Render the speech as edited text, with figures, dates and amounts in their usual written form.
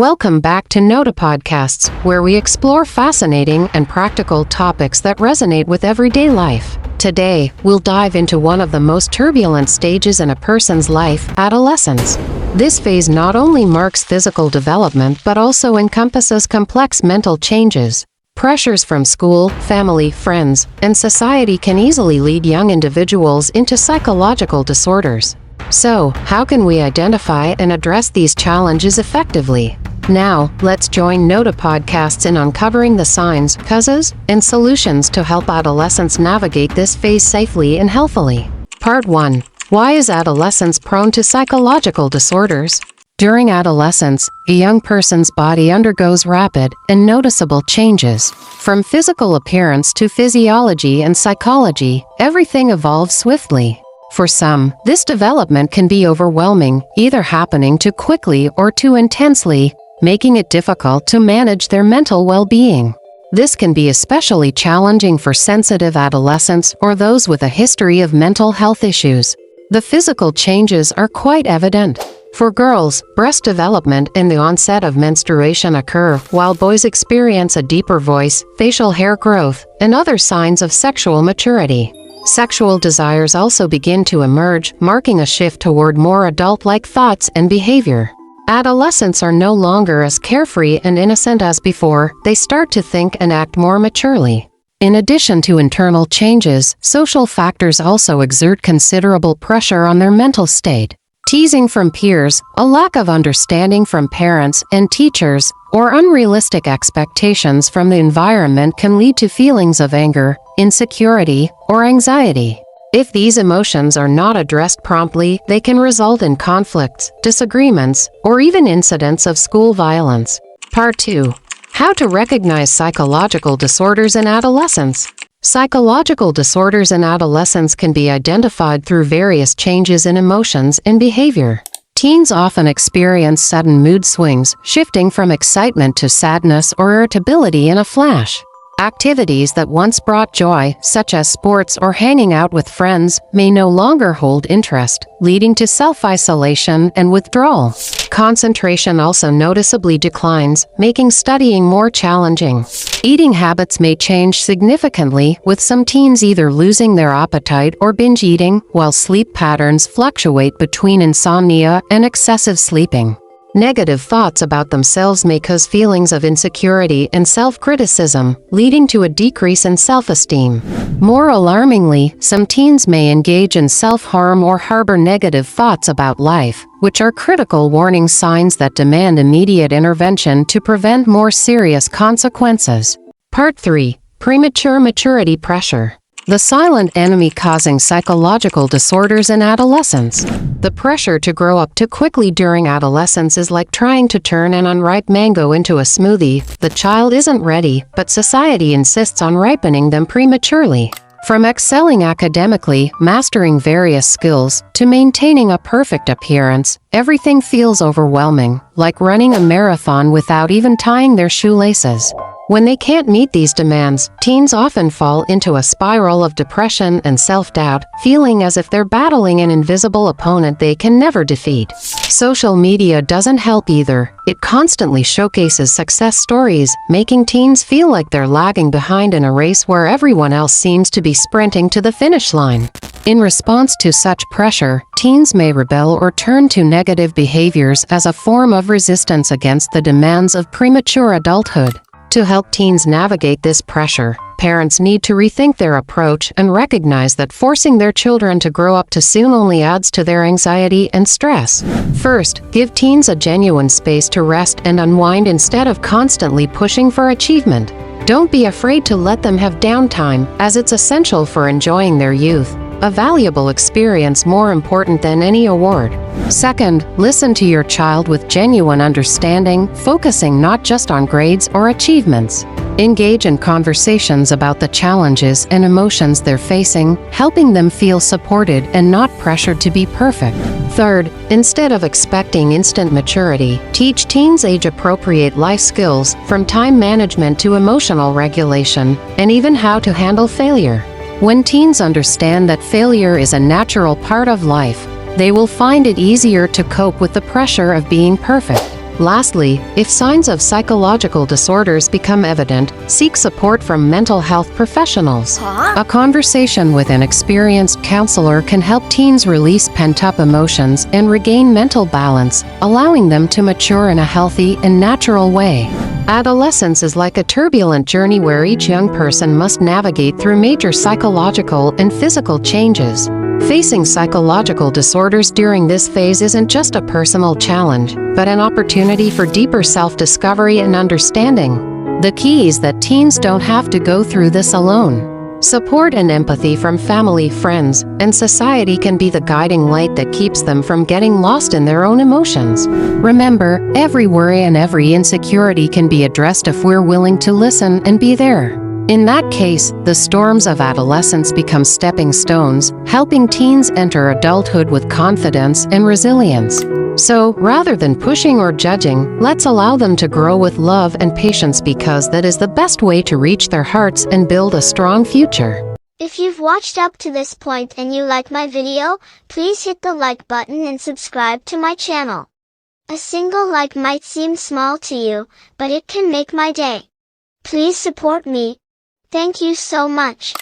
Welcome back to Notapodcassts, where we explore fascinating and practical topics that resonate with everyday life. Today, we'll dive into one of the most turbulent stages in a person's life, adolescence. This phase not only marks physical development but also encompasses complex mental changes. Pressures from school, family, friends, and society can easily lead young individuals into psychological disorders. So, how can we identify and address these challenges effectively? Now, let's join Notapodcassts in uncovering the signs, causes, and solutions to help adolescents navigate this phase safely and healthily. Part 1. Why is adolescence prone to psychological disorders? During adolescence, a young person's body undergoes rapid and noticeable changes. From physical appearance to physiology and psychology, everything evolves swiftly. For some, this development can be overwhelming, either happening too quickly or too intensely, making it difficult to manage their mental well-being. This can be especially challenging for sensitive adolescents or those with a history of mental health issues. The physical changes are quite evident. For girls, breast development and the onset of menstruation occur, while boys experience a deeper voice, facial hair growth, and other signs of sexual maturity. Sexual desires also begin to emerge, marking a shift toward more adult-like thoughts and behavior. Adolescents are no longer as carefree and innocent as before. They start to think and act more maturely. In addition to internal changes, social factors also exert considerable pressure on their mental state. Teasing from peers, a lack of understanding from parents and teachers, or unrealistic expectations from the environment can lead to feelings of anger, insecurity, or anxiety. If these emotions are not addressed promptly, they can result in conflicts, disagreements, or even incidents of school violence. Part 2. How to recognize psychological disorders in adolescence. Psychological disorders in adolescence can be identified through various changes in emotions and behavior. Teens often experience sudden mood swings, shifting from excitement to sadness or irritability in a flash. Activities that once brought joy, such as sports or hanging out with friends, may no longer hold interest, leading to self-isolation and withdrawal. Concentration also noticeably declines, making studying more challenging. Eating habits may change significantly, with some teens either losing their appetite or binge eating, while sleep patterns fluctuate between insomnia and excessive sleeping. Negative thoughts about themselves may cause feelings of insecurity and self-criticism, leading to a decrease in self-esteem. More alarmingly, some teens may engage in self-harm or harbor negative thoughts about life, which are critical warning signs that demand immediate intervention to prevent more serious consequences. Part 3. Premature maturity pressure. The silent enemy causing psychological disorders in adolescence. The pressure to grow up too quickly during adolescence is like trying to turn an unripe mango into a smoothie. The child isn't ready, but society insists on ripening them prematurely. From excelling academically, mastering various skills, to maintaining a perfect appearance, everything feels overwhelming, like running a marathon without even tying their shoelaces. When they can't meet these demands, teens often fall into a spiral of depression and self-doubt, feeling as if they're battling an invisible opponent they can never defeat. Social media doesn't help either. It constantly showcases success stories, making teens feel like they're lagging behind in a race where everyone else seems to be sprinting to the finish line. In response to such pressure, teens may rebel or turn to negative behaviors as a form of resistance against the demands of premature adulthood. To help teens navigate this pressure, parents need to rethink their approach and recognize that forcing their children to grow up too soon only adds to their anxiety and stress. First, give teens a genuine space to rest and unwind instead of constantly pushing for achievement. Don't be afraid to let them have downtime, as it's essential for enjoying their youth, a valuable experience more important than any award. Second, listen to your child with genuine understanding, focusing not just on grades or achievements. Engage in conversations about the challenges and emotions they're facing, helping them feel supported and not pressured to be perfect. Third, instead of expecting instant maturity, teach teens age-appropriate life skills, from time management to emotional regulation, and even how to handle failure. When teens understand that failure is a natural part of life, they will find it easier to cope with the pressure of being perfect. Lastly, if signs of psychological disorders become evident, seek support from mental health professionals. A conversation with an experienced counselor can help teens release pent-up emotions and regain mental balance, allowing them to mature in a healthy and natural way. Adolescence is like a turbulent journey where each young person must navigate through major psychological and physical changes. Facing psychological disorders during this phase isn't just a personal challenge, but an opportunity for deeper self-discovery and understanding. The key is that teens don't have to go through this alone. Support and empathy from family, friends, and society can be the guiding light that keeps them from getting lost in their own emotions. Remember, every worry and every insecurity can be addressed if we're willing to listen and be there. In that case, the storms of adolescence become stepping stones, helping teens enter adulthood with confidence and resilience. So, rather than pushing or judging, let's allow them to grow with love and patience, because that is the best way to reach their hearts and build a strong future. If you've watched up to this point and you like my video, please hit the like button and subscribe to my channel. A single like might seem small to you, but it can make my day. Please support me. Thank you so much.